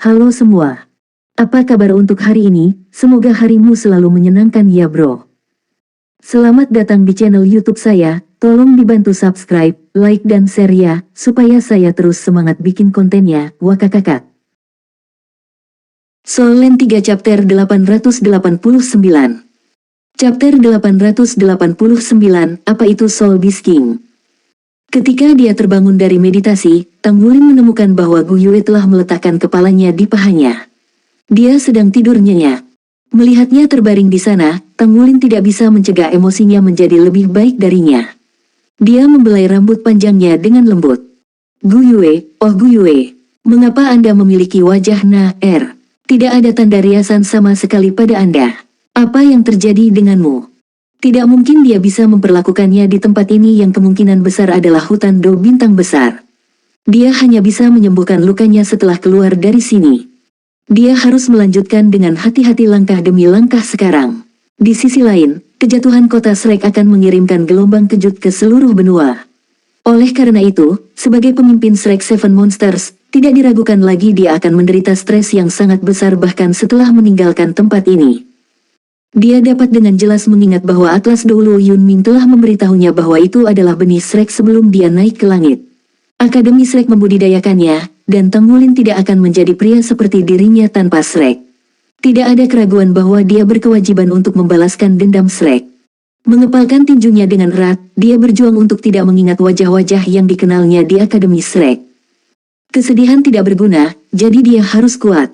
Halo semua. Apa kabar untuk hari ini? Semoga harimu selalu menyenangkan ya bro. Selamat datang di channel YouTube saya. Tolong dibantu subscribe, like dan share ya, supaya saya terus semangat bikin kontennya. Wakakakak. Soul Land 3 Chapter 889. Chapter 889, apa itu Soul Beast King? Ketika dia terbangun dari meditasi, Tang Wulin menemukan bahwa Gu Yue telah meletakkan kepalanya di pahanya. Dia sedang tidur nyenyak. Melihatnya terbaring di sana, Tang Wulin tidak bisa mencegah emosinya menjadi lebih baik darinya. Dia membelai rambut panjangnya dengan lembut. Gu Yue, oh Gu Yue, mengapa Anda memiliki wajah na-er? Tidak ada tanda riasan sama sekali pada Anda. Apa yang terjadi denganmu? Tidak mungkin dia bisa memperlakukannya di tempat ini yang kemungkinan besar adalah hutan Do bintang besar. Dia hanya bisa menyembuhkan lukanya setelah keluar dari sini. Dia harus melanjutkan dengan hati-hati langkah demi langkah sekarang. Di sisi lain, kejatuhan kota Shrek akan mengirimkan gelombang kejut ke seluruh benua. Oleh karena itu, sebagai pemimpin Shrek Seven Monsters, tidak diragukan lagi dia akan menderita stres yang sangat besar bahkan setelah meninggalkan tempat ini. Dia dapat dengan jelas mengingat bahwa Atlas Doulo Yunming telah memberitahunya bahwa itu adalah benih Shrek sebelum dia naik ke langit. Akademi Shrek membudidayakannya, dan Tang Wulin tidak akan menjadi pria seperti dirinya tanpa Shrek. Tidak ada keraguan bahwa dia berkewajiban untuk membalaskan dendam Shrek. Mengepalkan tinjunya dengan erat, dia berjuang untuk tidak mengingat wajah-wajah yang dikenalnya di Akademi Shrek. Kesedihan tidak berguna, jadi dia harus kuat.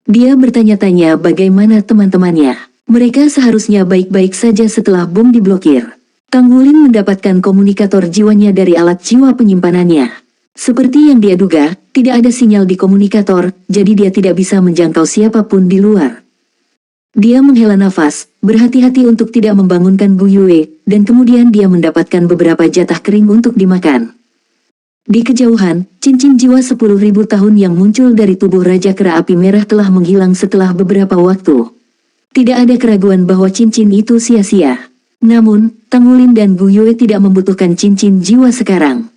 Dia bertanya-tanya bagaimana teman-temannya. Mereka seharusnya baik-baik saja setelah bom diblokir. Tang Wulin mendapatkan komunikator jiwanya dari alat jiwa penyimpanannya. Seperti yang dia duga, tidak ada sinyal di komunikator, jadi dia tidak bisa menjangkau siapapun di luar. Dia menghela nafas, berhati-hati untuk tidak membangunkan Gu Yue, dan kemudian dia mendapatkan beberapa jatah kering untuk dimakan. Di kejauhan, cincin jiwa 10.000 tahun yang muncul dari tubuh Raja Kera Api Merah telah menghilang setelah beberapa waktu. Tidak ada keraguan bahwa cincin itu sia-sia. Namun, Tang Wulin dan Gu Yue tidak membutuhkan cincin jiwa sekarang.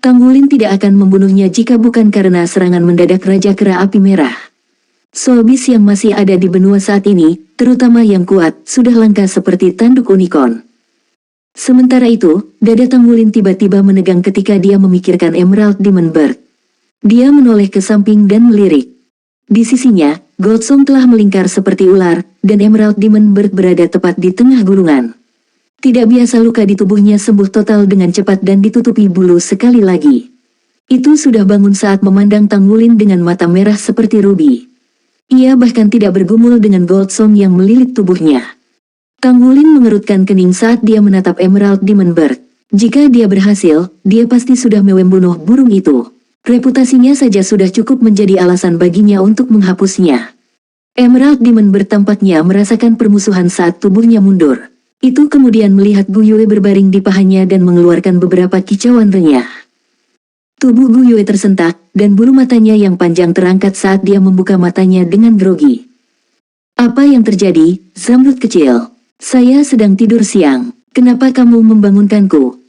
Tang Wulin tidak akan membunuhnya jika bukan karena serangan mendadak Raja Kera Api Merah. Soul Beast yang masih ada di benua saat ini, terutama yang kuat, sudah langka seperti tanduk unicorn. Sementara itu, dada Tang Wulin tiba-tiba menegang ketika dia memikirkan Emerald Demon Bird. Dia menoleh ke samping dan melirik. Di sisinya, Goldsong telah melingkar seperti ular, dan Emerald Demon Bird berada tepat di tengah gulungan. Tidak biasa luka di tubuhnya sembuh total dengan cepat dan ditutupi bulu sekali lagi. Itu sudah bangun saat memandang Tang Wulin dengan mata merah seperti rubi. Ia bahkan tidak bergumul dengan Goldsong yang melilit tubuhnya. Tang Wulin mengerutkan kening saat dia menatap Emerald Demon Bird. Jika dia berhasil, dia pasti sudah membunuh burung itu. Reputasinya saja sudah cukup menjadi alasan baginya untuk menghapusnya. Emerald Demon Bird tampaknya merasakan permusuhan saat tubuhnya mundur. Itu kemudian melihat Gu Yue berbaring di pahanya dan mengeluarkan beberapa kicauan renyah. Tubuh Gu Yue tersentak, dan bulu matanya yang panjang terangkat saat dia membuka matanya dengan grogi. Apa yang terjadi, Zamrud kecil? Saya sedang tidur siang, kenapa kamu membangunkanku?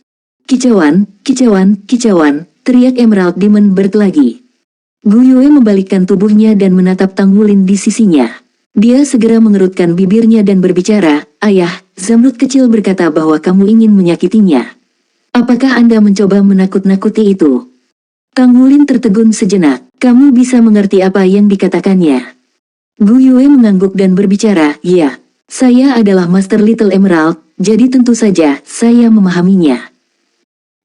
Kicauan, kicauan, kicauan, teriak Emerald Demon Bird lagi. Gu Yue membalikkan tubuhnya dan menatap Tang Wulin di sisinya. Dia segera mengerutkan bibirnya dan berbicara, "Ayah, Zamrud kecil berkata bahwa kamu ingin menyakitinya. Apakah Anda mencoba menakut-nakuti itu?" Tang Wulin tertegun sejenak. "Kamu bisa mengerti apa yang dikatakannya?" Gu Yue mengangguk dan berbicara, "Ya, saya adalah Master Little Emerald, jadi tentu saja saya memahaminya."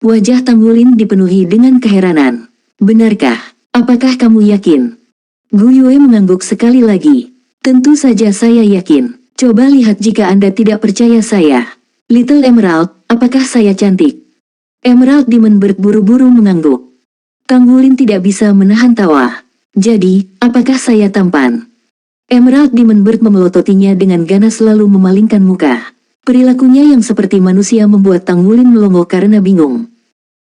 Wajah Tang Wulin dipenuhi dengan keheranan. "Benarkah? Apakah kamu yakin?" Gu Yue mengangguk sekali lagi. "Tentu saja saya yakin. Coba lihat jika Anda tidak percaya saya. Little Emerald, apakah saya cantik?" Emerald Demon Bird buru-buru mengangguk. Tang Wulin tidak bisa menahan tawa. "Jadi, apakah saya tampan?" Emerald Demon Bird memelototinya dengan ganas lalu memalingkan muka. Perilakunya yang seperti manusia membuat Tang Wulin melongo karena bingung.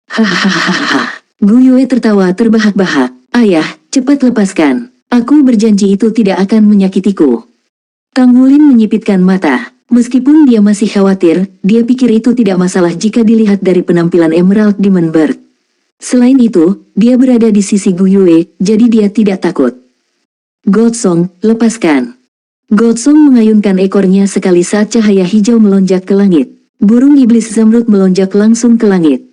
Hahaha. Gu Yue tertawa terbahak-bahak. "Ayah, cepat lepaskan. Aku berjanji itu tidak akan menyakitiku." Tang Wulin menyipitkan mata. Meskipun dia masih khawatir, dia pikir itu tidak masalah jika dilihat dari penampilan Emerald Demon Bird. Selain itu, dia berada di sisi Gu Yue, jadi dia tidak takut. Godsong, lepaskan. Godsong mengayunkan ekornya sekali saat cahaya hijau melonjak ke langit. Burung iblis Zamrud melonjak langsung ke langit.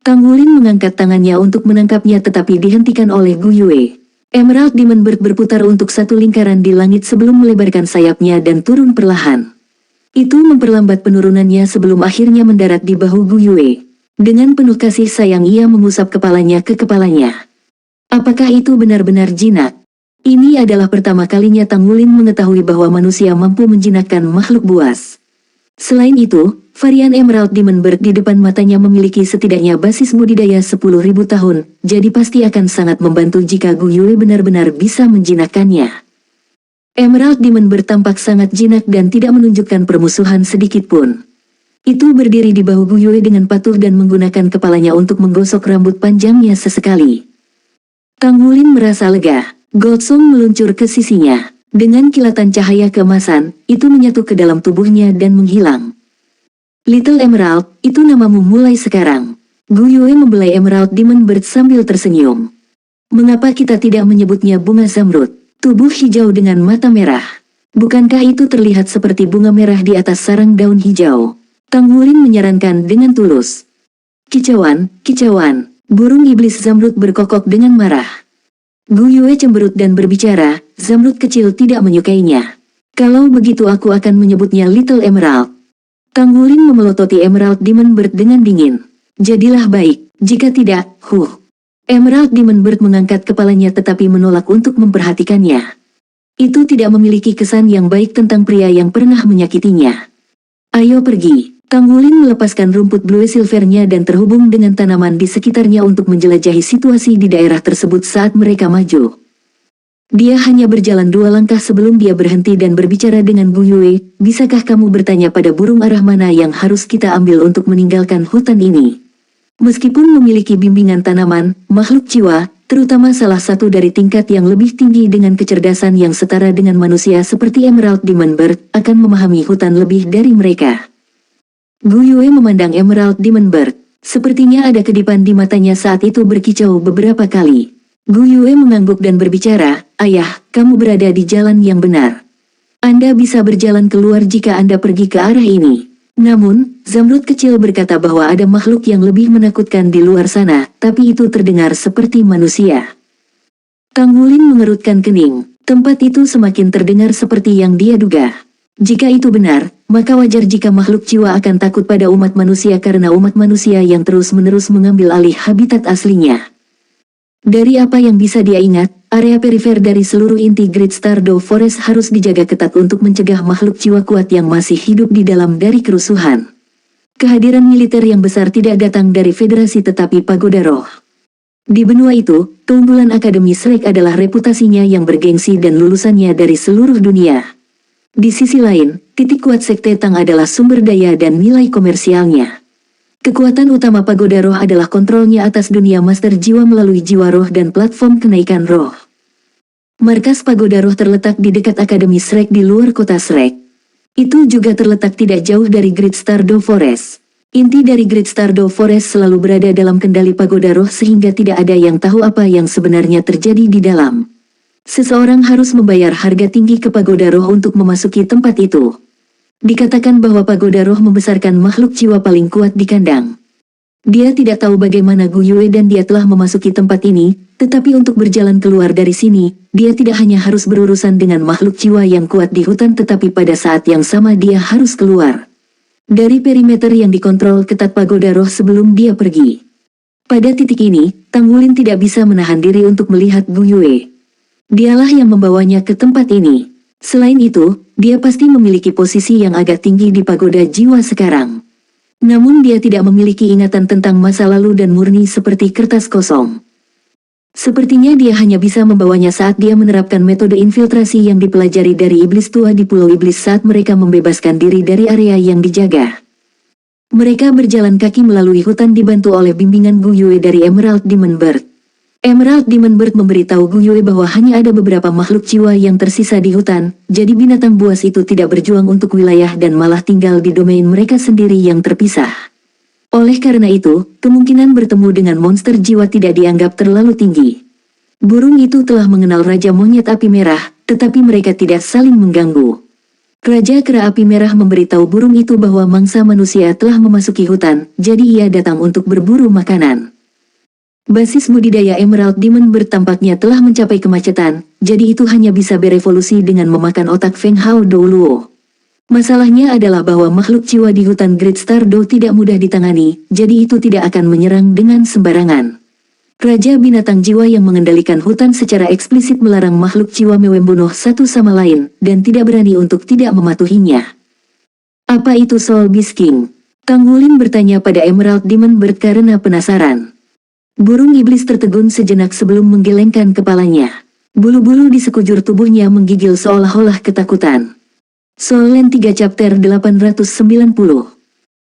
Tang Wulin mengangkat tangannya untuk menangkapnya tetapi dihentikan oleh Gu Yue. Emerald Demon Bird berputar untuk satu lingkaran di langit sebelum melebarkan sayapnya dan turun perlahan. Itu memperlambat penurunannya sebelum akhirnya mendarat di bahu Gu Yue. Dengan penuh kasih sayang ia mengusap kepalanya ke kepalanya. Apakah itu benar-benar jinak? Ini adalah pertama kalinya Tang Wulin mengetahui bahwa manusia mampu menjinakkan makhluk buas. Selain itu, varian Emerald Demon Bird di depan matanya memiliki setidaknya basis budidaya 10.000 tahun, jadi pasti akan sangat membantu jika Gu Yue benar-benar bisa menjinakkannya. Emerald Demon Bird tampak sangat jinak dan tidak menunjukkan permusuhan sedikit pun. Itu berdiri di bahu Gu Yue dengan patuh dan menggunakan kepalanya untuk menggosok rambut panjangnya sesekali. Tang Wulin merasa lega. Godsong meluncur ke sisinya. Dengan kilatan cahaya keemasan, itu menyatu ke dalam tubuhnya dan menghilang. Little Emerald, itu namamu mulai sekarang. Gu Yue membelai Emerald Demon Bird sambil tersenyum. Mengapa kita tidak menyebutnya bunga zamrud? Tubuh hijau dengan mata merah. Bukankah itu terlihat seperti bunga merah di atas sarang daun hijau? Tang Wulin menyarankan dengan tulus. Kicauan, kicauan. Burung iblis zamrud berkokok dengan marah. Gu Yue cemberut dan berbicara, zamrud kecil tidak menyukainya. Kalau begitu aku akan menyebutnya Little Emerald. Tang Wulin memelototi Emerald Demon Bird dengan dingin. Jadilah baik, jika tidak, Emerald Demon Bird mengangkat kepalanya tetapi menolak untuk memperhatikannya. Itu tidak memiliki kesan yang baik tentang pria yang pernah menyakitinya. Ayo pergi. Tang Wulin melepaskan rumput blue silvernya dan terhubung dengan tanaman di sekitarnya untuk menjelajahi situasi di daerah tersebut saat mereka maju. Dia hanya berjalan 2 langkah sebelum dia berhenti dan berbicara dengan Gu Yue, bisakah kamu bertanya pada burung arah mana yang harus kita ambil untuk meninggalkan hutan ini? Meskipun memiliki bimbingan tanaman, makhluk jiwa, terutama salah satu dari tingkat yang lebih tinggi dengan kecerdasan yang setara dengan manusia seperti Emerald Demon Bird, akan memahami hutan lebih dari mereka. Gu Yue memandang Emerald Demon Bird. Sepertinya ada kedipan di matanya saat itu berkicau beberapa kali. Gu Yue mengangguk dan berbicara, ayah, kamu berada di jalan yang benar. Anda bisa berjalan keluar jika Anda pergi ke arah ini. Namun, zamrud kecil berkata bahwa ada makhluk yang lebih menakutkan di luar sana, tapi itu terdengar seperti manusia. Tang Wulin mengerutkan kening. Tempat itu semakin terdengar seperti yang dia duga. Jika itu benar, maka wajar jika makhluk jiwa akan takut pada umat manusia karena umat manusia yang terus-menerus mengambil alih habitat aslinya. Dari apa yang bisa dia ingat, area perifer dari seluruh inti Great Stardew Forest harus dijaga ketat untuk mencegah makhluk jiwa kuat yang masih hidup di dalam dari kerusuhan. Kehadiran militer yang besar tidak datang dari federasi tetapi pagoda roh. Di benua itu, keunggulan Akademi Shrek adalah reputasinya yang bergengsi dan lulusannya dari seluruh dunia. Di sisi lain, titik kuat Sekte Tang adalah sumber daya dan nilai komersialnya. Kekuatan utama pagoda roh adalah kontrolnya atas dunia master jiwa melalui jiwa roh dan platform kenaikan roh. Markas pagoda roh terletak di dekat Akademi Shrek di luar kota Shrek. Itu juga terletak tidak jauh dari Great Stardew Forest. Inti dari Great Stardew Forest selalu berada dalam kendali pagoda roh sehingga tidak ada yang tahu apa yang sebenarnya terjadi di dalam. Seseorang harus membayar harga tinggi ke pagoda roh untuk memasuki tempat itu. Dikatakan bahwa pagoda roh membesarkan makhluk jiwa paling kuat di kandang. Dia tidak tahu bagaimana Gu Yue dan dia telah memasuki tempat ini, tetapi untuk berjalan keluar dari sini, dia tidak hanya harus berurusan dengan makhluk jiwa yang kuat di hutan tetapi pada saat yang sama dia harus keluar dari perimeter yang dikontrol ketat pagoda roh sebelum dia pergi. Pada titik ini, Tang Wulin tidak bisa menahan diri untuk melihat Gu Yue. Dialah yang membawanya ke tempat ini. Selain itu, dia pasti memiliki posisi yang agak tinggi di pagoda jiwa sekarang. Namun dia tidak memiliki ingatan tentang masa lalu dan murni seperti kertas kosong. Sepertinya dia hanya bisa membawanya saat dia menerapkan metode infiltrasi yang dipelajari dari iblis tua di Pulau Iblis saat mereka membebaskan diri dari area yang dijaga. Mereka berjalan kaki melalui hutan dibantu oleh bimbingan Gu Yue dari Emerald Demon Bird. Emerald Demon Bird memberitahu Gu Yue bahwa hanya ada beberapa makhluk jiwa yang tersisa di hutan, jadi binatang buas itu tidak berjuang untuk wilayah dan malah tinggal di domain mereka sendiri yang terpisah. Oleh karena itu, kemungkinan bertemu dengan monster jiwa tidak dianggap terlalu tinggi. Burung itu telah mengenal Raja Monyet Api Merah, tetapi mereka tidak saling mengganggu. Raja Kera Api Merah memberitahu burung itu bahwa mangsa manusia telah memasuki hutan, jadi ia datang untuk berburu makanan. Basis budidaya Emerald Diamond Bird tampaknya telah mencapai kemacetan, jadi itu hanya bisa berevolusi dengan memakan otak Feng Hao Douluo. Masalahnya adalah bahwa makhluk jiwa di hutan Great Stardow tidak mudah ditangani, jadi itu tidak akan menyerang dengan sembarangan. Raja binatang jiwa yang mengendalikan hutan secara eksplisit melarang makhluk jiwa membunuh satu sama lain, dan tidak berani untuk tidak mematuhinya. Apa itu Soul Beast King? Tang Wulin bertanya pada Emerald Diamond Bird karena penasaran. Burung iblis tertegun sejenak sebelum menggelengkan kepalanya. Bulu-bulu di sekujur tubuhnya menggigil seolah-olah ketakutan. Soul Land 3 Chapter 890.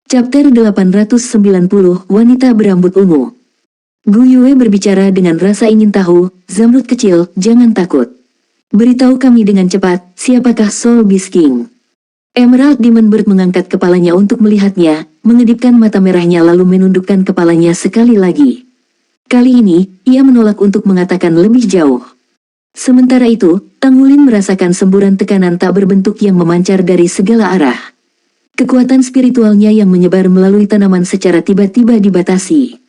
Chapter 890, Wanita Berambut Ungu. Gu Yue berbicara dengan rasa ingin tahu. Zamrud kecil, jangan takut. Beritahu kami dengan cepat, siapakah Soul Beast King? Emerald Diamond Bird mengangkat kepalanya untuk melihatnya, mengedipkan mata merahnya lalu menundukkan kepalanya sekali lagi. Kali ini, ia menolak untuk mengatakan lebih jauh. Sementara itu, Tang Wulin merasakan semburan tekanan tak berbentuk yang memancar dari segala arah. Kekuatan spiritualnya yang menyebar melalui tanaman secara tiba-tiba dibatasi.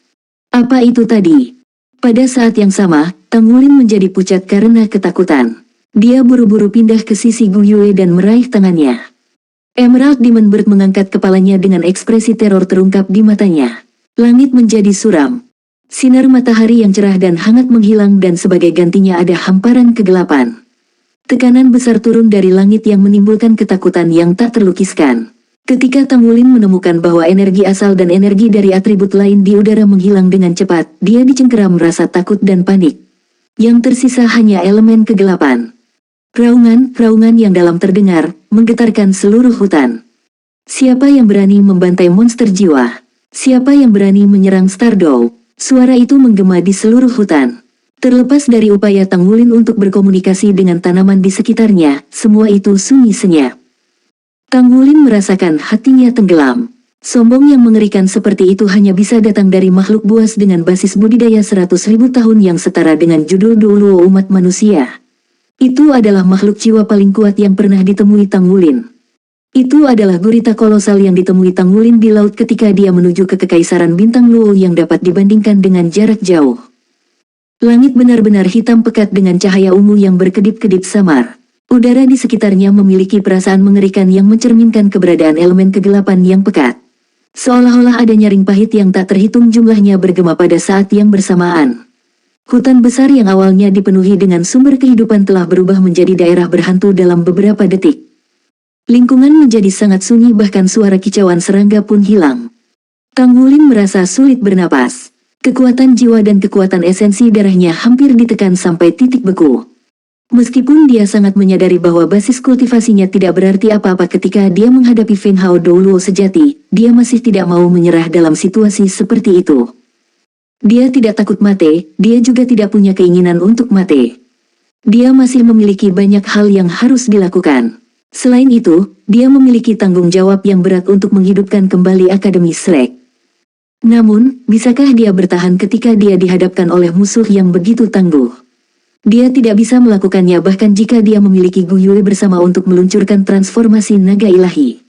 Apa itu tadi? Pada saat yang sama, Tang Wulin menjadi pucat karena ketakutan. Dia buru-buru pindah ke sisi Gu Yue dan meraih tangannya. Emerald Diamond Bird mengangkat kepalanya dengan ekspresi teror terungkap di matanya. Langit menjadi suram. Sinar matahari yang cerah dan hangat menghilang dan sebagai gantinya ada hamparan kegelapan. Tekanan besar turun dari langit yang menimbulkan ketakutan yang tak terlukiskan. Ketika Tang Wulin menemukan bahwa energi asal dan energi dari atribut lain di udara menghilang dengan cepat, dia dicengkeram rasa takut dan panik. Yang tersisa hanya elemen kegelapan. Raungan yang dalam terdengar, menggetarkan seluruh hutan. Siapa yang berani membantai monster jiwa? Siapa yang berani menyerang Stardow? Suara itu menggema di seluruh hutan. Terlepas dari upaya Tang Wulin untuk berkomunikasi dengan tanaman di sekitarnya, semua itu sunyi senyap. Tang Wulin merasakan hatinya tenggelam. Sombong yang mengerikan seperti itu hanya bisa datang dari makhluk buas dengan basis budidaya 100.000 tahun yang setara dengan judul Douluo umat manusia. Itu adalah makhluk jiwa paling kuat yang pernah ditemui Tang Wulin. Itu adalah gurita kolosal yang ditemui Tang Wulin di laut ketika dia menuju ke kekaisaran bintang Luo yang dapat dibandingkan dengan jarak jauh. Langit benar-benar hitam pekat dengan cahaya ungu yang berkedip-kedip samar. Udara di sekitarnya memiliki perasaan mengerikan yang mencerminkan keberadaan elemen kegelapan yang pekat. Seolah-olah ada nyaring pahit yang tak terhitung jumlahnya bergema pada saat yang bersamaan. Hutan besar yang awalnya dipenuhi dengan sumber kehidupan telah berubah menjadi daerah berhantu dalam beberapa detik. Lingkungan menjadi sangat sunyi bahkan suara kicauan serangga pun hilang. Tang Wulin merasa sulit bernapas. Kekuatan jiwa dan kekuatan esensi darahnya hampir ditekan sampai titik beku. Meskipun dia sangat menyadari bahwa basis kultivasinya tidak berarti apa-apa ketika dia menghadapi Feng Hao Douluo sejati, dia masih tidak mau menyerah dalam situasi seperti itu. Dia tidak takut mati, dia juga tidak punya keinginan untuk mati. Dia masih memiliki banyak hal yang harus dilakukan. Selain itu, dia memiliki tanggung jawab yang berat untuk menghidupkan kembali Akademi Slack. Namun, bisakah dia bertahan ketika dia dihadapkan oleh musuh yang begitu tangguh? Dia tidak bisa melakukannya bahkan jika dia memiliki Gu Yue bersama untuk meluncurkan transformasi naga ilahi.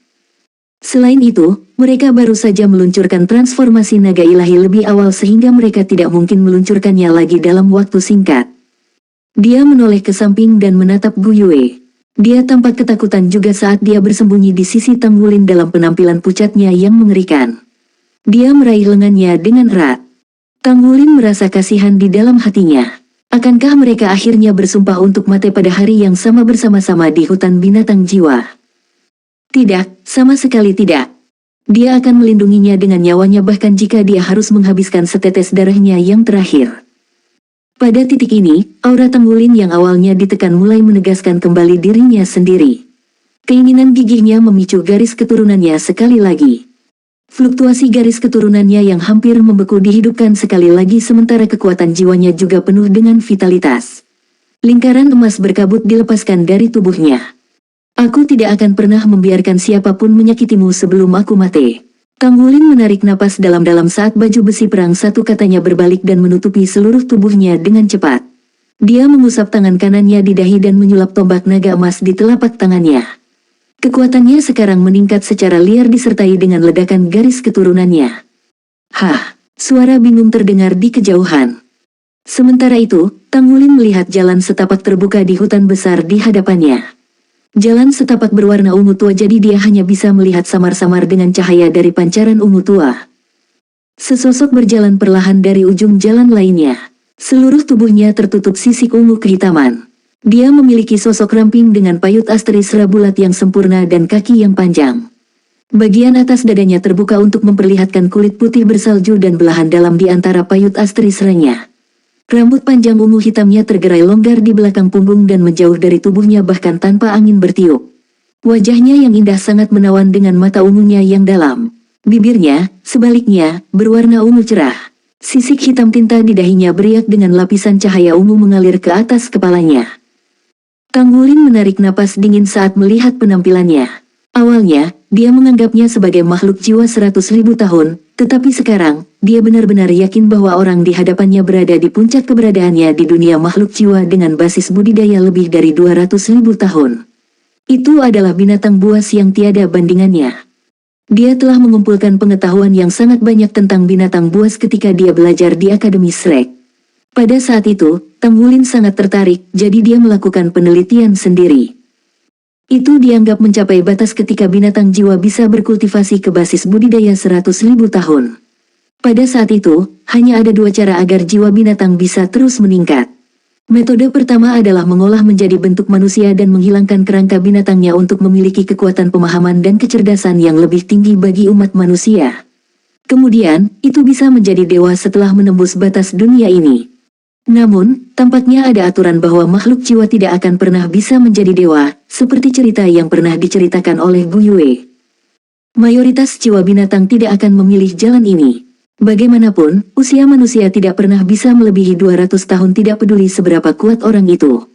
Selain itu, mereka baru saja meluncurkan transformasi naga ilahi lebih awal sehingga mereka tidak mungkin meluncurkannya lagi dalam waktu singkat. Dia menoleh ke samping dan menatap Gu Yue. Dia tampak ketakutan juga saat dia bersembunyi di sisi Tang Wulin dalam penampilan pucatnya yang mengerikan. Dia meraih lengannya dengan erat. Tang Wulin merasa kasihan di dalam hatinya. Akankah mereka akhirnya bersumpah untuk mati pada hari yang sama bersama-sama di hutan binatang jiwa? Tidak, sama sekali tidak. Dia akan melindunginya dengan nyawanya bahkan jika dia harus menghabiskan setetes darahnya yang terakhir. Pada titik ini, aura Tang Wulin yang awalnya ditekan mulai menegaskan kembali dirinya sendiri. Keinginan gigihnya memicu garis keturunannya sekali lagi. Fluktuasi garis keturunannya yang hampir membeku dihidupkan sekali lagi sementara kekuatan jiwanya juga penuh dengan vitalitas. Lingkaran emas berkabut dilepaskan dari tubuhnya. Aku tidak akan pernah membiarkan siapapun menyakitimu sebelum aku mati. Tang Wulin menarik napas dalam-dalam saat baju besi perang satu katanya berbalik dan menutupi seluruh tubuhnya dengan cepat. Dia mengusap tangan kanannya di dahi dan menyulap tombak naga emas di telapak tangannya. Kekuatannya sekarang meningkat secara liar disertai dengan ledakan garis keturunannya. Hah, suara bingung terdengar di kejauhan. Sementara itu, Tang Wulin melihat jalan setapak terbuka di hutan besar di hadapannya. Jalan setapak berwarna ungu tua jadi dia hanya bisa melihat samar-samar dengan cahaya dari pancaran ungu tua. Sesosok berjalan perlahan dari ujung jalan lainnya. Seluruh tubuhnya tertutup sisik ungu kehitaman. Dia memiliki sosok ramping dengan payut astri serabulat yang sempurna dan kaki yang panjang. Bagian atas dadanya terbuka untuk memperlihatkan kulit putih bersalju dan belahan dalam di antara payut astri seranya. Rambut panjang ungu hitamnya tergerai longgar di belakang punggung dan menjauh dari tubuhnya bahkan tanpa angin bertiup. Wajahnya yang indah sangat menawan dengan mata ungunya yang dalam. Bibirnya, sebaliknya, berwarna ungu cerah. Sisik hitam tinta di dahinya beriak dengan lapisan cahaya ungu mengalir ke atas kepalanya. Tang Wulin menarik napas dingin saat melihat penampilannya. Awalnya, dia menganggapnya sebagai makhluk jiwa 100.000 tahun, tetapi sekarang, dia benar-benar yakin bahwa orang di hadapannya berada di puncak keberadaannya di dunia makhluk jiwa dengan basis budidaya lebih dari 200.000 tahun. Itu adalah binatang buas yang tiada bandingannya. Dia telah mengumpulkan pengetahuan yang sangat banyak tentang binatang buas ketika dia belajar di Akademi Shrek. Pada saat itu, Tang Wulin sangat tertarik, jadi dia melakukan penelitian sendiri. Itu dianggap mencapai batas ketika binatang jiwa bisa berkultivasi ke basis budidaya 100.000 tahun. Pada saat itu, hanya ada dua cara agar jiwa binatang bisa terus meningkat. Metode pertama adalah mengolah menjadi bentuk manusia dan menghilangkan kerangka binatangnya untuk memiliki kekuatan pemahaman dan kecerdasan yang lebih tinggi bagi umat manusia. Kemudian, itu bisa menjadi dewa setelah menembus batas dunia ini. Namun, tampaknya ada aturan bahwa makhluk jiwa tidak akan pernah bisa menjadi dewa, seperti cerita yang pernah diceritakan oleh Gu Yue. Mayoritas jiwa binatang tidak akan memilih jalan ini. Bagaimanapun, usia manusia tidak pernah bisa melebihi 200 tahun tidak peduli seberapa kuat orang itu.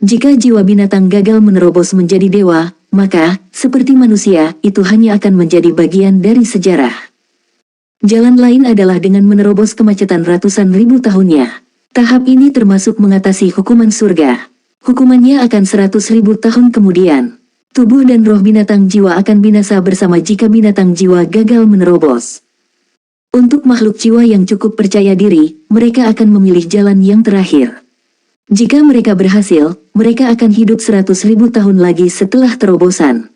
Jika jiwa binatang gagal menerobos menjadi dewa, maka, seperti manusia, itu hanya akan menjadi bagian dari sejarah. Jalan lain adalah dengan menerobos kemacetan ratusan ribu tahunnya. Tahap ini termasuk mengatasi hukuman surga. Hukumannya akan 100.000 tahun kemudian. Tubuh dan roh binatang jiwa akan binasa bersama jika binatang jiwa gagal menerobos. Untuk makhluk jiwa yang cukup percaya diri, mereka akan memilih jalan yang terakhir. Jika mereka berhasil, mereka akan hidup 100.000 tahun lagi setelah terobosan.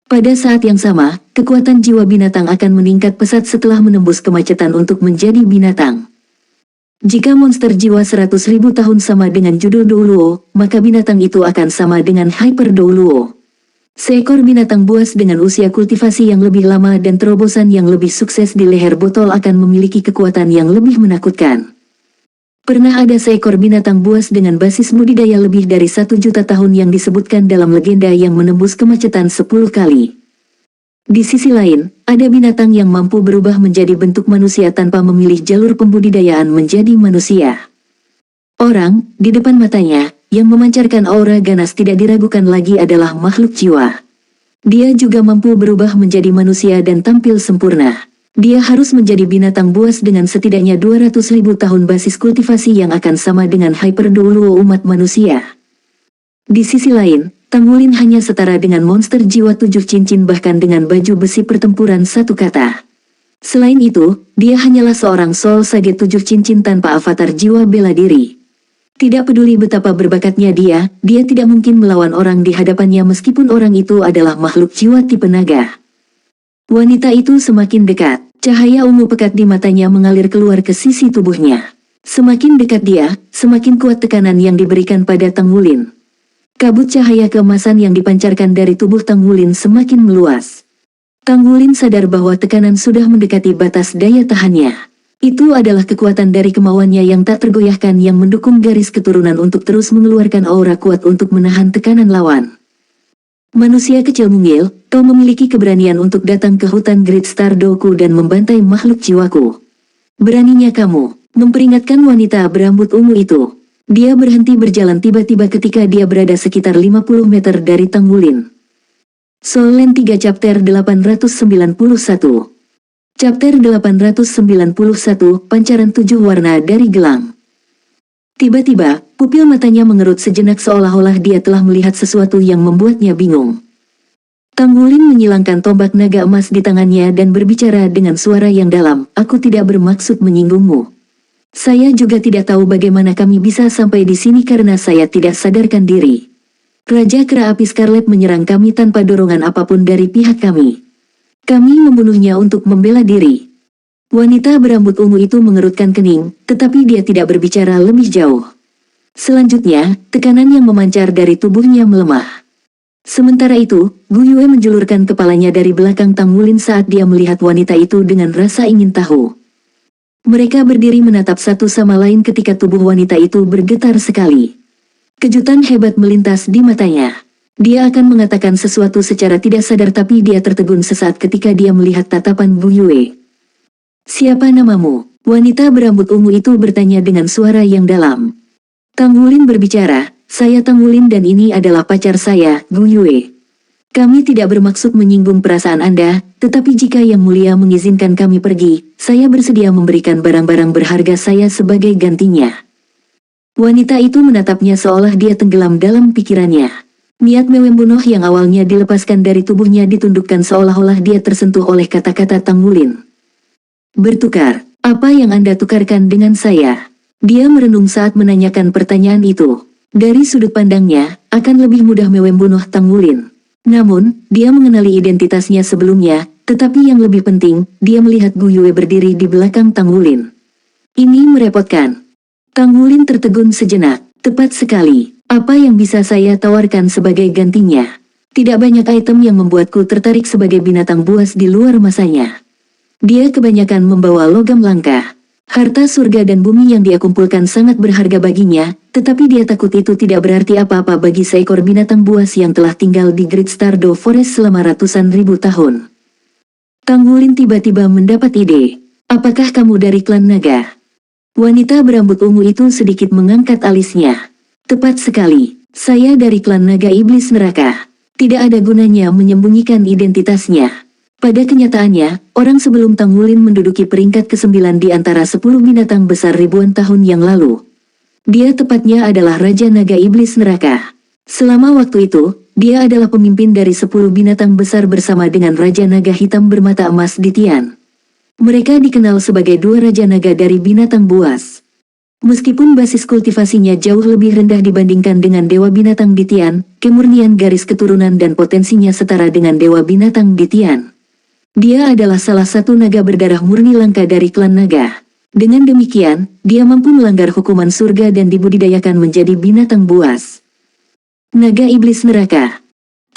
Pada saat yang sama, kekuatan jiwa binatang akan meningkat pesat setelah menembus kemacetan untuk menjadi binatang. Jika monster jiwa 100.000 tahun sama dengan judul Douluo, maka binatang itu akan sama dengan Hyper Douluo. Seekor binatang buas dengan usia kultivasi yang lebih lama dan terobosan yang lebih sukses di leher botol akan memiliki kekuatan yang lebih menakutkan. Pernah ada seekor binatang buas dengan basis budidaya lebih dari 1 juta tahun yang disebutkan dalam legenda yang menembus kemacetan 10 kali. Di sisi lain, ada binatang yang mampu berubah menjadi bentuk manusia tanpa memilih jalur pembudidayaan menjadi manusia. Orang, di depan matanya, yang memancarkan aura ganas tidak diragukan lagi adalah makhluk jiwa. Dia juga mampu berubah menjadi manusia dan tampil sempurna. Dia harus menjadi binatang buas dengan setidaknya 200.000 tahun basis kultivasi yang akan sama dengan Hyper Douluo umat manusia. Di sisi lain, Tang Wulin hanya setara dengan monster jiwa 7 cincin bahkan dengan baju besi pertempuran satu kata. Selain itu, dia hanyalah seorang soul sage 7 cincin tanpa avatar jiwa bela diri. Tidak peduli betapa berbakatnya dia tidak mungkin melawan orang di hadapannya meskipun orang itu adalah makhluk jiwa tipe naga. Wanita itu semakin dekat, cahaya ungu pekat di matanya mengalir keluar ke sisi tubuhnya. Semakin dekat dia, semakin kuat tekanan yang diberikan pada Tang Wulin. Kabut cahaya keemasan yang dipancarkan dari tubuh Tang Wulin semakin meluas. Tang Wulin sadar bahwa tekanan sudah mendekati batas daya tahannya. Itu adalah kekuatan dari kemauannya yang tak tergoyahkan yang mendukung garis keturunan untuk terus mengeluarkan aura kuat untuk menahan tekanan lawan. Manusia kecil mungil, kau memiliki keberanian untuk datang ke hutan Great Star Doku dan membantai makhluk jiwaku. Beraninya kamu, memperingatkan wanita berambut ungu itu. Dia berhenti berjalan tiba-tiba ketika dia berada sekitar 50 meter dari Tang Wulin. Soul Land 3 Chapter 891 Chapter 891, Pancaran 7 Warna dari Gelang. Tiba-tiba, pupil matanya mengerut sejenak seolah-olah dia telah melihat sesuatu yang membuatnya bingung. Tang Wulin menyilangkan tombak naga emas di tangannya dan berbicara dengan suara yang dalam, "Aku tidak bermaksud menyinggungmu. Saya juga tidak tahu bagaimana kami bisa sampai di sini karena saya tidak sadarkan diri. Raja Kera Api Scarlet menyerang kami tanpa dorongan apapun dari pihak kami. Kami membunuhnya untuk membela diri." Wanita berambut ungu itu mengerutkan kening, tetapi dia tidak berbicara lebih jauh. Selanjutnya, tekanan yang memancar dari tubuhnya melemah. Sementara itu, Gu Yue menjulurkan kepalanya dari belakang Tang Wulin saat dia melihat wanita itu dengan rasa ingin tahu. Mereka berdiri menatap satu sama lain ketika tubuh wanita itu bergetar sekali. Kejutan hebat melintas di matanya. Dia akan mengatakan sesuatu secara tidak sadar tapi dia tertegun sesaat ketika dia melihat tatapan Gu Yue. "Siapa namamu?" Wanita berambut ungu itu bertanya dengan suara yang dalam. Tang Wulin berbicara, "Saya Tang Wulin dan ini adalah pacar saya, Gu Yue. Kami tidak bermaksud menyinggung perasaan Anda, tetapi jika Yang Mulia mengizinkan kami pergi, saya bersedia memberikan barang-barang berharga saya sebagai gantinya." Wanita itu menatapnya seolah dia tenggelam dalam pikirannya. Niat membunuh yang awalnya dilepaskan dari tubuhnya ditundukkan seolah-olah dia tersentuh oleh kata-kata Tang Wulin. "Bertukar, apa yang Anda tukarkan dengan saya?" Dia merenung saat menanyakan pertanyaan itu. Dari sudut pandangnya, akan lebih mudah membunuh Tang Wulin. Namun, dia mengenali identitasnya sebelumnya, tetapi yang lebih penting, dia melihat Gu Yue berdiri di belakang Tang Wulin. Ini merepotkan. Tang Wulin tertegun sejenak. "Tepat sekali, apa yang bisa saya tawarkan sebagai gantinya? Tidak banyak item yang membuatku tertarik sebagai binatang buas di luar masanya. Dia kebanyakan membawa logam langka. Harta surga dan bumi yang dia kumpulkan sangat berharga baginya, tetapi dia takut itu tidak berarti apa-apa bagi seekor binatang buas yang telah tinggal di Great Stardew Forest selama ratusan ribu tahun." Tang Wulin tiba-tiba mendapat ide. "Apakah kamu dari klan naga?" Wanita berambut ungu itu sedikit mengangkat alisnya. "Tepat sekali, saya dari klan naga iblis neraka." Tidak ada gunanya menyembunyikan identitasnya. Pada kenyataannya, orang sebelum Tang Wulin menduduki peringkat ke-9 di antara 10 binatang besar ribuan tahun yang lalu. Dia tepatnya adalah Raja Naga Iblis Neraka. Selama waktu itu, dia adalah pemimpin dari 10 binatang besar bersama dengan Raja Naga Hitam bermata emas di Tian. Mereka dikenal sebagai dua Raja Naga dari binatang buas. Meskipun basis kultivasinya jauh lebih rendah dibandingkan dengan Dewa Binatang di Tian, kemurnian garis keturunan dan potensinya setara dengan Dewa Binatang di Tian. Dia adalah salah satu naga berdarah murni langka dari klan naga. Dengan demikian, dia mampu melanggar hukuman surga dan dibudidayakan menjadi binatang buas. Naga Iblis Neraka.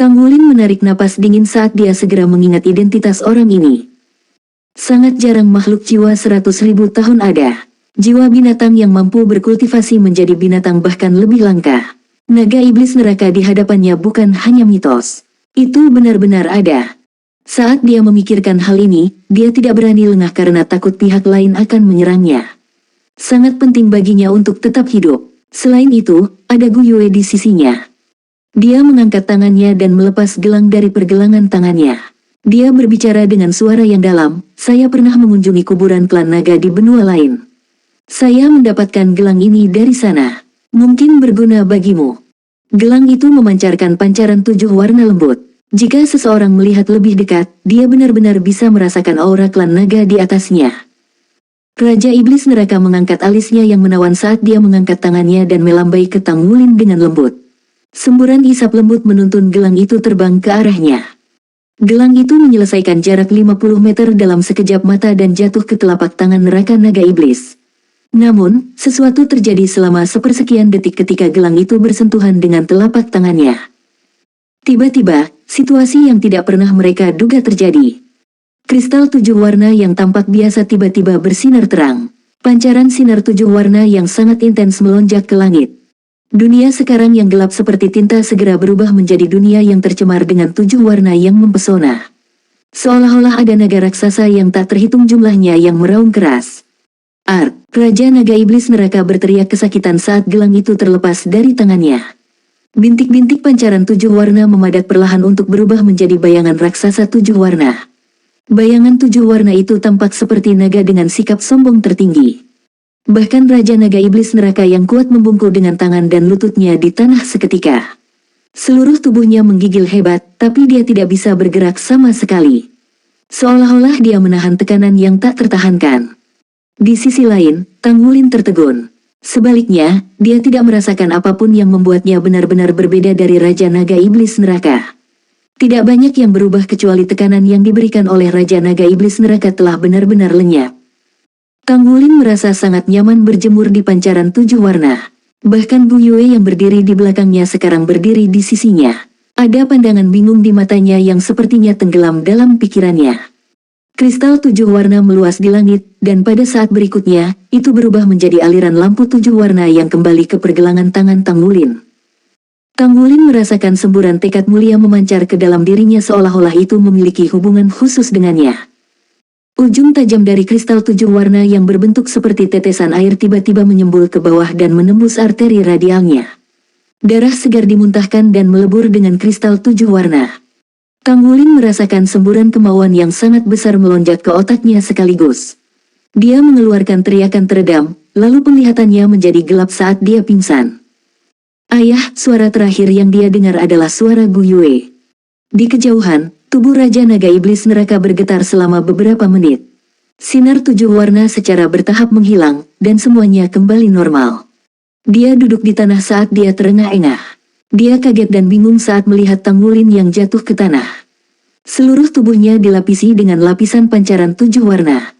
Tang Wulin menarik napas dingin saat dia segera mengingat identitas orang ini. Sangat jarang makhluk jiwa 100.000 tahun ada. Jiwa binatang yang mampu berkultivasi menjadi binatang bahkan lebih langka. Naga Iblis Neraka di hadapannya bukan hanya mitos. Itu benar-benar ada. Saat dia memikirkan hal ini, dia tidak berani lengah karena takut pihak lain akan menyerangnya. Sangat penting baginya untuk tetap hidup. Selain itu, ada Gu Yue di sisinya. Dia mengangkat tangannya dan melepas gelang dari pergelangan tangannya. Dia berbicara dengan suara yang dalam, "Saya pernah mengunjungi kuburan klan naga di benua lain. Saya mendapatkan gelang ini dari sana. Mungkin berguna bagimu." Gelang itu memancarkan pancaran 7 warna lembut. Jika seseorang melihat lebih dekat, dia benar-benar bisa merasakan aura klan naga di atasnya. Raja Iblis Neraka mengangkat alisnya yang menawan saat dia mengangkat tangannya dan melambai ke Tang Wulin dengan lembut. Semburan isap lembut menuntun gelang itu terbang ke arahnya. Gelang itu menyelesaikan jarak 50 meter dalam sekejap mata dan jatuh ke telapak tangan neraka naga iblis. Namun, sesuatu terjadi selama sepersekian detik ketika gelang itu bersentuhan dengan telapak tangannya. Tiba-tiba, situasi yang tidak pernah mereka duga terjadi. Kristal 7 warna yang tampak biasa tiba-tiba bersinar terang. Pancaran sinar 7 warna yang sangat intens melonjak ke langit. Dunia sekarang yang gelap seperti tinta segera berubah menjadi dunia yang tercemar dengan 7 warna yang mempesona. Seolah-olah ada naga raksasa yang tak terhitung jumlahnya yang meraung keras. "Ark!" Raja Naga Iblis Neraka berteriak kesakitan saat gelang itu terlepas dari tangannya. Bintik-bintik pancaran 7 warna memadat perlahan untuk berubah menjadi bayangan raksasa 7 warna. Bayangan 7 warna itu tampak seperti naga dengan sikap sombong tertinggi. Bahkan Raja Naga Iblis Neraka yang kuat membungkuk dengan tangan dan lututnya di tanah seketika. Seluruh tubuhnya menggigil hebat, tapi dia tidak bisa bergerak sama sekali. Seolah-olah dia menahan tekanan yang tak tertahankan. Di sisi lain, Tang Wulin tertegun. Sebaliknya, dia tidak merasakan apapun yang membuatnya benar-benar berbeda dari Raja Naga Iblis Neraka. Tidak banyak yang berubah kecuali tekanan yang diberikan oleh Raja Naga Iblis Neraka telah benar-benar lenyap. Tang Wulin merasa sangat nyaman berjemur di pancaran 7 warna. Bahkan Bu Yue yang berdiri di belakangnya sekarang berdiri di sisinya. Ada pandangan bingung di matanya yang sepertinya tenggelam dalam pikirannya. Kristal 7 warna meluas di langit, dan pada saat berikutnya, itu berubah menjadi aliran lampu 7 warna yang kembali ke pergelangan tangan Tang Wulin. Tang Wulin merasakan semburan tekad mulia memancar ke dalam dirinya seolah-olah itu memiliki hubungan khusus dengannya. Ujung tajam dari kristal 7 warna yang berbentuk seperti tetesan air tiba-tiba menyembul ke bawah dan menembus arteri radialnya. Darah segar dimuntahkan dan melebur dengan kristal 7 warna. Tang Wulin merasakan semburan kemauan yang sangat besar melonjak ke otaknya sekaligus. Dia mengeluarkan teriakan teredam, lalu penglihatannya menjadi gelap saat dia pingsan. Ayah, suara terakhir yang dia dengar adalah suara Gu Yue. Di kejauhan, tubuh Raja Naga Iblis Neraka bergetar selama beberapa menit. Sinar 7 warna secara bertahap menghilang, dan semuanya kembali normal. Dia duduk di tanah saat dia terengah-engah. Dia kaget dan bingung saat melihat Tang Wulin yang jatuh ke tanah. Seluruh tubuhnya dilapisi dengan lapisan pancaran 7 warna.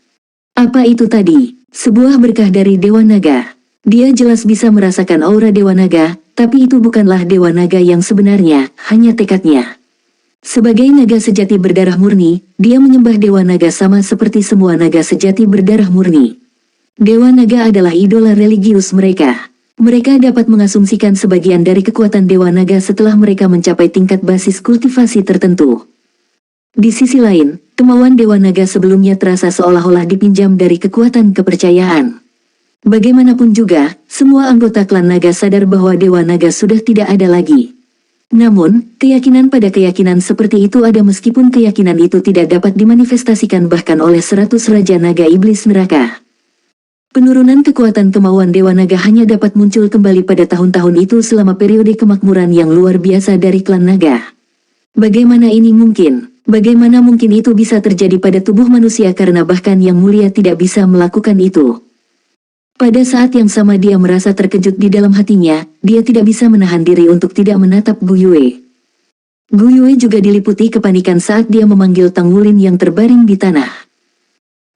Apa itu tadi? Sebuah berkah dari Dewa Naga. Dia jelas bisa merasakan aura Dewa Naga, tapi itu bukanlah Dewa Naga yang sebenarnya, hanya tekadnya. Sebagai naga sejati berdarah murni, dia menyembah Dewa Naga sama seperti semua naga sejati berdarah murni. Dewa Naga adalah idola religius mereka. Mereka dapat mengasumsikan sebagian dari kekuatan Dewa Naga setelah mereka mencapai tingkat basis kultivasi tertentu. Di sisi lain, kemauan Dewa Naga sebelumnya terasa seolah-olah dipinjam dari kekuatan kepercayaan. Bagaimanapun juga, semua anggota klan naga sadar bahwa Dewa Naga sudah tidak ada lagi. Namun, keyakinan pada keyakinan seperti itu ada meskipun keyakinan itu tidak dapat dimanifestasikan bahkan oleh 100 Raja Naga Iblis Neraka. Penurunan kekuatan kemauan Dewa Naga hanya dapat muncul kembali pada tahun-tahun itu selama periode kemakmuran yang luar biasa dari klan naga. Bagaimana ini mungkin? Bagaimana mungkin itu bisa terjadi pada tubuh manusia karena bahkan yang mulia tidak bisa melakukan itu? Pada saat yang sama dia merasa terkejut di dalam hatinya, dia tidak bisa menahan diri untuk tidak menatap Gu Yue. Gu Yue juga diliputi kepanikan saat dia memanggil Tang Wulin yang terbaring di tanah.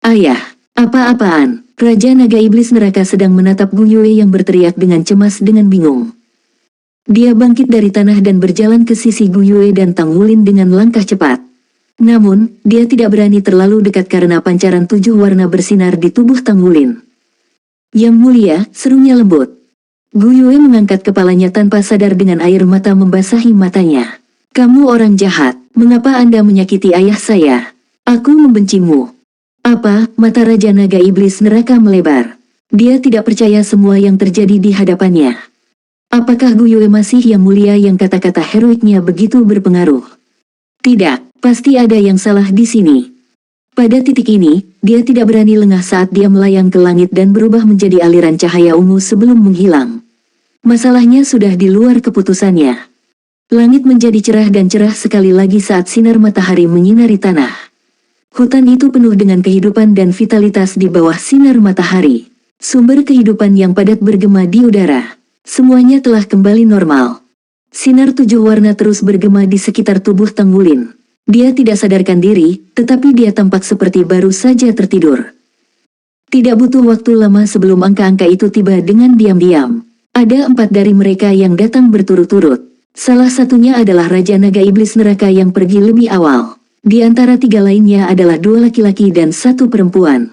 Ayah, apa-apaan? Raja Naga Iblis Neraka sedang menatap Gu Yue yang berteriak dengan cemas dengan bingung. Dia bangkit dari tanah dan berjalan ke sisi Gu Yue dan Tang Wulin dengan langkah cepat. Namun, dia tidak berani terlalu dekat karena pancaran 7 warna bersinar di tubuh Tang Wulin. Yang mulia, serunya lembut. Gu Yue mengangkat kepalanya tanpa sadar dengan air mata membasahi matanya. Kamu orang jahat, mengapa Anda menyakiti ayah saya? Aku membencimu. Apa? Mata Raja Naga Iblis Neraka melebar. Dia tidak percaya semua yang terjadi di hadapannya. Apakah Gu Yue masih yang mulia yang kata-kata heroiknya begitu berpengaruh? Tidak, pasti ada yang salah di sini. Pada titik ini, dia tidak berani lengah saat dia melayang ke langit dan berubah menjadi aliran cahaya ungu sebelum menghilang. Masalahnya sudah di luar keputusannya. Langit menjadi cerah dan cerah sekali lagi saat sinar matahari menyinari tanah. Hutan itu penuh dengan kehidupan dan vitalitas di bawah sinar matahari. Sumber kehidupan yang padat bergema di udara. Semuanya telah kembali normal. Sinar 7 warna terus bergema di sekitar tubuh Tang Wulin. Dia tidak sadarkan diri, tetapi dia tampak seperti baru saja tertidur. Tidak butuh waktu lama sebelum angka-angka itu tiba dengan diam-diam. Ada 4 dari mereka yang datang berturut-turut. Salah satunya adalah Raja Naga Iblis Neraka yang pergi lebih awal. Di antara 3 lainnya adalah 2 laki-laki dan 1 perempuan.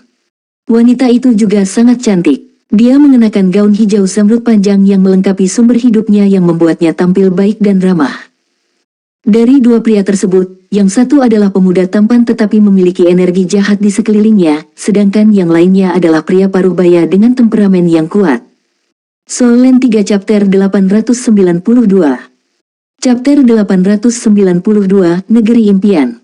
Wanita itu juga sangat cantik. Dia mengenakan gaun hijau zamrud panjang yang melengkapi sumber hidupnya yang membuatnya tampil baik dan ramah. Dari 2 pria tersebut, yang satu adalah pemuda tampan tetapi memiliki energi jahat di sekelilingnya, sedangkan yang lainnya adalah pria paruh-baya dengan temperamen yang kuat. Soul Land 3 Chapter 892. Chapter 892, Negeri Impian.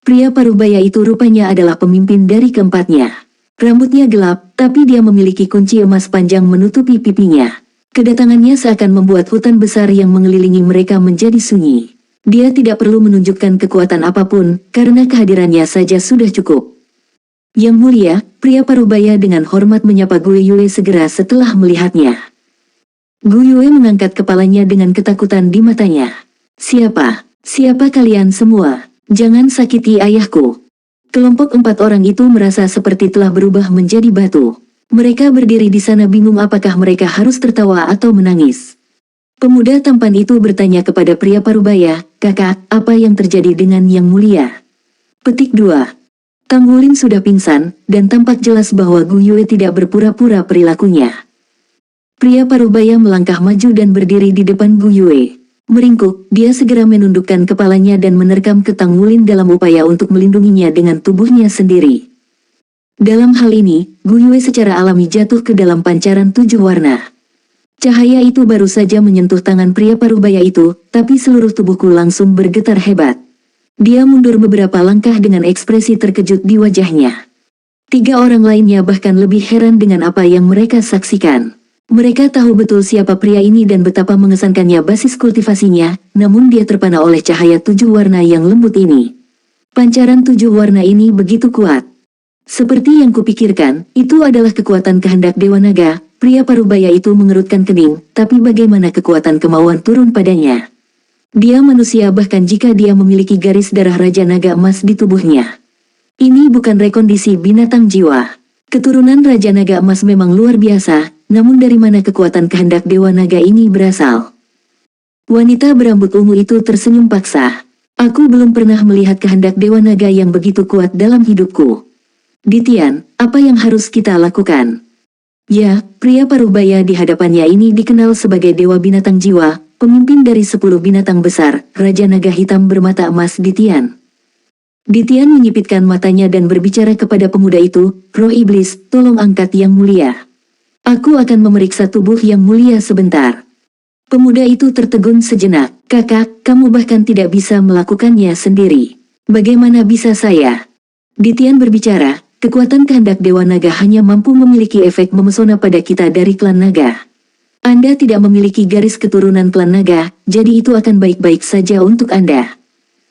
Pria paruh baya itu rupanya adalah pemimpin dari keempatnya. Rambutnya gelap, tapi dia memiliki kunci emas panjang menutupi pipinya. Kedatangannya seakan membuat hutan besar yang mengelilingi mereka menjadi sunyi. Dia tidak perlu menunjukkan kekuatan apapun, karena kehadirannya saja sudah cukup. Yang mulia, pria parubaya dengan hormat menyapa Gu Yue segera setelah melihatnya. Gu Yue mengangkat kepalanya dengan ketakutan di matanya. Siapa? Siapa kalian semua? Jangan sakiti ayahku. Kelompok 4 orang itu merasa seperti telah berubah menjadi batu. Mereka berdiri di sana bingung apakah mereka harus tertawa atau menangis. Pemuda tampan itu bertanya kepada pria parubaya, "Kakak, apa yang terjadi dengan Yang Mulia?" Petik 2. Tang Wulin sudah pingsan, dan tampak jelas bahwa Gu Yue tidak berpura-pura perilakunya. Pria parubaya melangkah maju dan berdiri di depan Gu Yue. Meringkuk, dia segera menundukkan kepalanya dan menerkam ke Tang Wulin dalam upaya untuk melindunginya dengan tubuhnya sendiri. Dalam hal ini, Gu Yue secara alami jatuh ke dalam pancaran 7 warna. Cahaya itu baru saja menyentuh tangan pria parubaya itu, tapi seluruh tubuhku langsung bergetar hebat. Dia mundur beberapa langkah dengan ekspresi terkejut di wajahnya. 3 orang lainnya bahkan lebih heran dengan apa yang mereka saksikan. Mereka tahu betul siapa pria ini dan betapa mengesankannya basis kultivasinya, namun dia terpana oleh cahaya 7 warna yang lembut ini. Pancaran 7 warna ini begitu kuat. Seperti yang kupikirkan, itu adalah kekuatan kehendak Dewa Naga. Pria parubaya itu mengerutkan kening, tapi bagaimana kekuatan kemauan turun padanya? Dia manusia bahkan jika dia memiliki garis darah Raja Naga Emas di tubuhnya. Ini bukan rekondisi binatang jiwa. Keturunan Raja Naga Emas memang luar biasa, namun dari mana kekuatan kehendak Dewa Naga ini berasal? Wanita berambut ungu itu tersenyum paksa. Aku belum pernah melihat kehendak Dewa Naga yang begitu kuat dalam hidupku. Ditian, apa yang harus kita lakukan? Ya, pria parubaya di hadapannya ini dikenal sebagai Dewa Binatang Jiwa, pemimpin dari 10 binatang besar, Raja Naga Hitam bermata emas Ditian. Ditian menyipitkan matanya dan berbicara kepada pemuda itu, "Roh iblis, tolong angkat Yang Mulia. Aku akan memeriksa tubuh Yang Mulia sebentar." Pemuda itu tertegun sejenak, "Kakak, kamu bahkan tidak bisa melakukannya sendiri. Bagaimana bisa saya?" Ditian berbicara, "Kekuatan kehendak Dewa Naga hanya mampu memiliki efek memesona pada kita dari klan naga. Anda tidak memiliki garis keturunan klan naga, jadi itu akan baik-baik saja untuk Anda.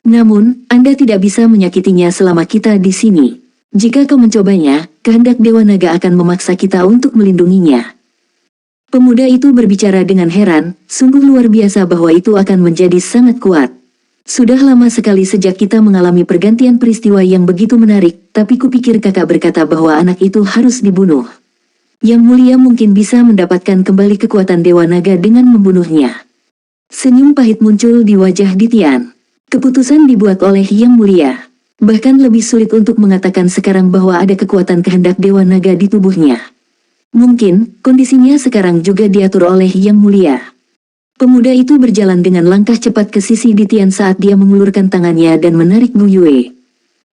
Namun, Anda tidak bisa menyakitinya selama kita di sini. Jika kau mencobanya, kehendak Dewa Naga akan memaksa kita untuk melindunginya." Pemuda itu berbicara dengan heran, sungguh luar biasa bahwa itu akan menjadi sangat kuat. Sudah lama sekali sejak kita mengalami pergantian peristiwa yang begitu menarik, tapi kupikir kakak berkata bahwa anak itu harus dibunuh. Yang Mulia mungkin bisa mendapatkan kembali kekuatan Dewa Naga dengan membunuhnya. Senyum pahit muncul di wajah Ditian. Keputusan dibuat oleh Yang Mulia. Bahkan lebih sulit untuk mengatakan sekarang bahwa ada kekuatan kehendak Dewa Naga di tubuhnya. Mungkin, kondisinya sekarang juga diatur oleh Yang Mulia. Pemuda itu berjalan dengan langkah cepat ke sisi Ditian saat dia mengulurkan tangannya dan menarik Gu Yue.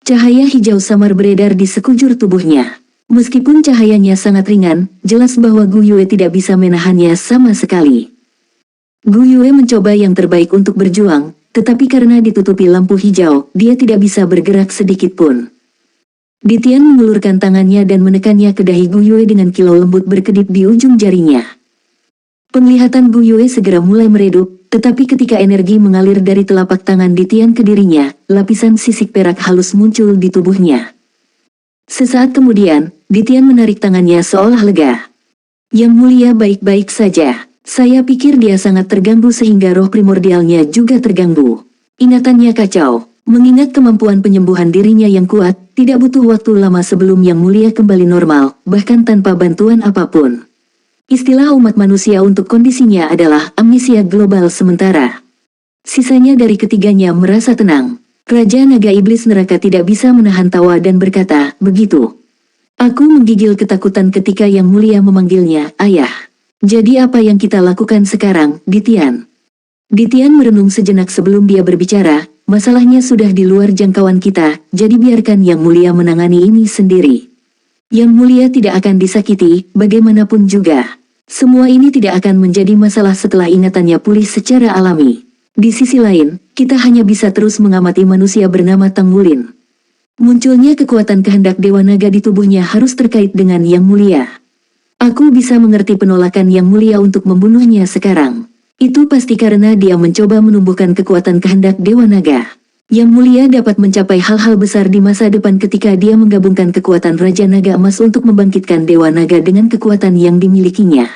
Cahaya hijau samar beredar di sekujur tubuhnya. Meskipun cahayanya sangat ringan, jelas bahwa Gu Yue tidak bisa menahannya sama sekali. Gu Yue mencoba yang terbaik untuk berjuang, tetapi karena ditutupi lampu hijau, dia tidak bisa bergerak sedikit pun. Ditian mengulurkan tangannya dan menekannya ke dahi Gu Yue dengan kilau lembut berkedip di ujung jarinya. Penglihatan Gu Yue segera mulai meredup, tetapi ketika energi mengalir dari telapak tangan Ditian ke dirinya, lapisan sisik perak halus muncul di tubuhnya. Sesaat kemudian, Ditian menarik tangannya seolah lega. Yang Mulia baik-baik saja. Saya pikir dia sangat terganggu sehingga roh primordialnya juga terganggu. Ingatannya kacau. Mengingat kemampuan penyembuhan dirinya yang kuat, tidak butuh waktu lama sebelum Yang Mulia kembali normal, bahkan tanpa bantuan apapun. Istilah umat manusia untuk kondisinya adalah amnesia global sementara. Sisanya dari ketiganya merasa tenang. Raja Naga Iblis Neraka tidak bisa menahan tawa dan berkata, "Begitu." Aku menggigil ketakutan ketika Yang Mulia memanggilnya, "Ayah." "Jadi apa yang kita lakukan sekarang, Ditian?" Ditian merenung sejenak sebelum dia berbicara, "Masalahnya sudah di luar jangkauan kita, jadi biarkan Yang Mulia menangani ini sendiri. Yang Mulia tidak akan disakiti, bagaimanapun juga. Semua ini tidak akan menjadi masalah setelah ingatannya pulih secara alami. Di sisi lain, kita hanya bisa terus mengamati manusia bernama Tang Wulin." Munculnya kekuatan kehendak Dewa Naga di tubuhnya harus terkait dengan Yang Mulia. Aku bisa mengerti penolakan Yang Mulia untuk membunuhnya sekarang. Itu pasti karena dia mencoba menumbuhkan kekuatan kehendak Dewa Naga. Yang Mulia dapat mencapai hal-hal besar di masa depan ketika dia menggabungkan kekuatan Raja Naga Emas untuk membangkitkan Dewa Naga dengan kekuatan yang dimilikinya.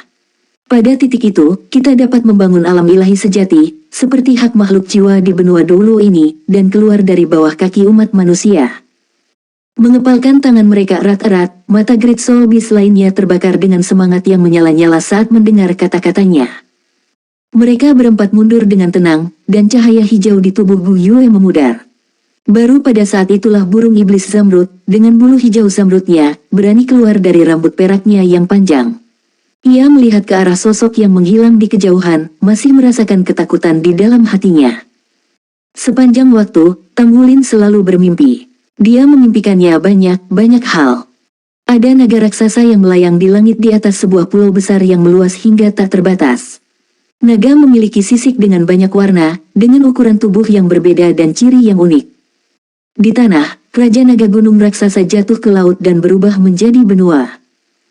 Pada titik itu, kita dapat membangun alam ilahi sejati, seperti hak makhluk jiwa di benua dulu ini, dan keluar dari bawah kaki umat manusia. Mengepalkan tangan mereka erat-erat, mata Great Soul Beast lainnya terbakar dengan semangat yang menyala-nyala saat mendengar kata-katanya. Mereka berempat mundur dengan tenang, dan cahaya hijau di tubuh Gu Yue memudar. Baru pada saat itulah burung iblis zamrud, dengan bulu hijau zamrudnya, berani keluar dari rambut peraknya yang panjang. Ia melihat ke arah sosok yang menghilang di kejauhan, masih merasakan ketakutan di dalam hatinya. Sepanjang waktu, Tang Wulin selalu bermimpi. Dia memimpikannya banyak hal. Ada naga raksasa yang melayang di langit di atas sebuah pulau besar yang meluas hingga tak terbatas. Naga memiliki sisik dengan banyak warna, dengan ukuran tubuh yang berbeda dan ciri yang unik. Di tanah, Raja Naga Gunung Raksasa jatuh ke laut dan berubah menjadi benua.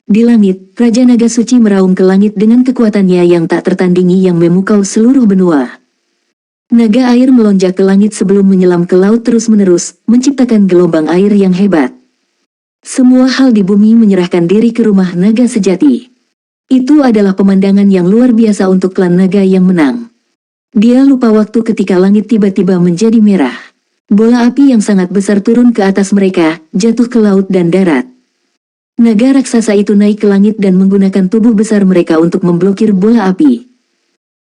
Di langit, Raja Naga Suci meraung ke langit dengan kekuatannya yang tak tertandingi yang memukau seluruh benua. Naga air melonjak ke langit sebelum menyelam ke laut terus-menerus, menciptakan gelombang air yang hebat. Semua hal di bumi menyerahkan diri ke rumah naga sejati. Itu adalah pemandangan yang luar biasa untuk klan naga yang menang. Dia lupa waktu ketika langit tiba-tiba menjadi merah. Bola api yang sangat besar turun ke atas mereka, jatuh ke laut dan darat. Naga raksasa itu naik ke langit dan menggunakan tubuh besar mereka untuk memblokir bola api.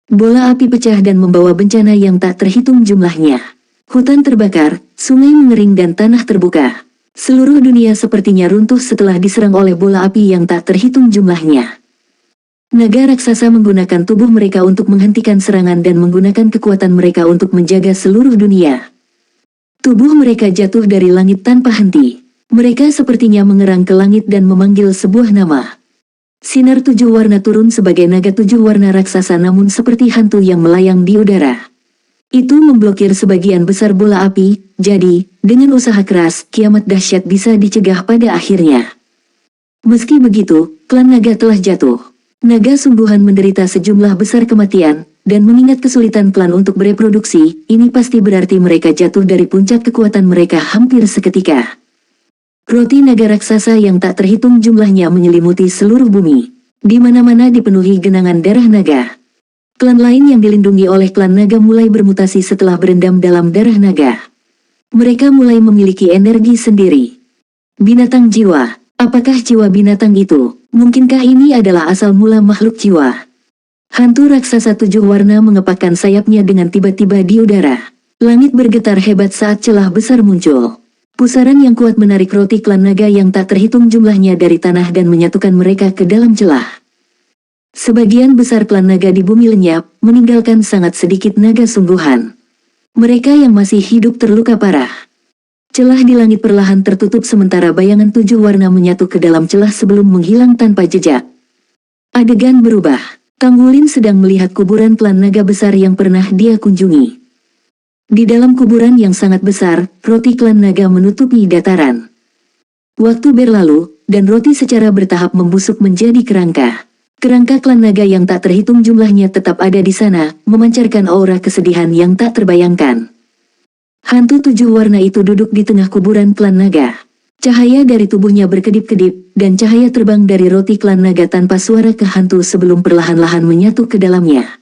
Bola api pecah dan membawa bencana yang tak terhitung jumlahnya. Hutan terbakar, sungai mengering dan tanah terbuka. Seluruh dunia sepertinya runtuh setelah diserang oleh bola api yang tak terhitung jumlahnya. Naga raksasa menggunakan tubuh mereka untuk menghentikan serangan dan menggunakan kekuatan mereka untuk menjaga seluruh dunia. Tubuh mereka jatuh dari langit tanpa henti. Mereka sepertinya mengerang ke langit dan memanggil sebuah nama. Sinar 7 warna turun sebagai naga 7 warna raksasa namun seperti hantu yang melayang di udara. Itu memblokir sebagian besar bola api, jadi, dengan usaha keras, kiamat dahsyat bisa dicegah pada akhirnya. Meski begitu, klan naga telah jatuh. Naga sungguhan menderita sejumlah besar kematian, dan mengingat kesulitan klan untuk bereproduksi, ini pasti berarti mereka jatuh dari puncak kekuatan mereka hampir seketika. Roti naga raksasa yang tak terhitung jumlahnya menyelimuti seluruh bumi. Di mana-mana dipenuhi genangan darah naga. Klan lain yang dilindungi oleh klan naga mulai bermutasi setelah berendam dalam darah naga. Mereka mulai memiliki energi sendiri. Binatang jiwa. Apakah jiwa binatang itu? Mungkinkah ini adalah asal mula makhluk jiwa? Hantu raksasa 7 warna mengepakkan sayapnya dengan tiba-tiba di udara. Langit bergetar hebat saat celah besar muncul. Pusaran yang kuat menarik roti klan naga yang tak terhitung jumlahnya dari tanah dan menyatukan mereka ke dalam celah. Sebagian besar klan naga di bumi lenyap, meninggalkan sangat sedikit naga sungguhan. Mereka yang masih hidup terluka parah. Celah di langit perlahan tertutup sementara bayangan 7 warna menyatu ke dalam celah sebelum menghilang tanpa jejak. Adegan berubah. Tang Wulin sedang melihat kuburan klan naga besar yang pernah dia kunjungi. Di dalam kuburan yang sangat besar, roti klan naga menutupi dataran. Waktu berlalu, dan roti secara bertahap membusuk menjadi kerangka. Kerangka klan naga yang tak terhitung jumlahnya tetap ada di sana, memancarkan aura kesedihan yang tak terbayangkan. Hantu 7 warna itu duduk di tengah kuburan klan naga. Cahaya dari tubuhnya berkedip-kedip, dan cahaya terbang dari roti klan naga tanpa suara ke hantu sebelum perlahan-lahan menyatu ke dalamnya.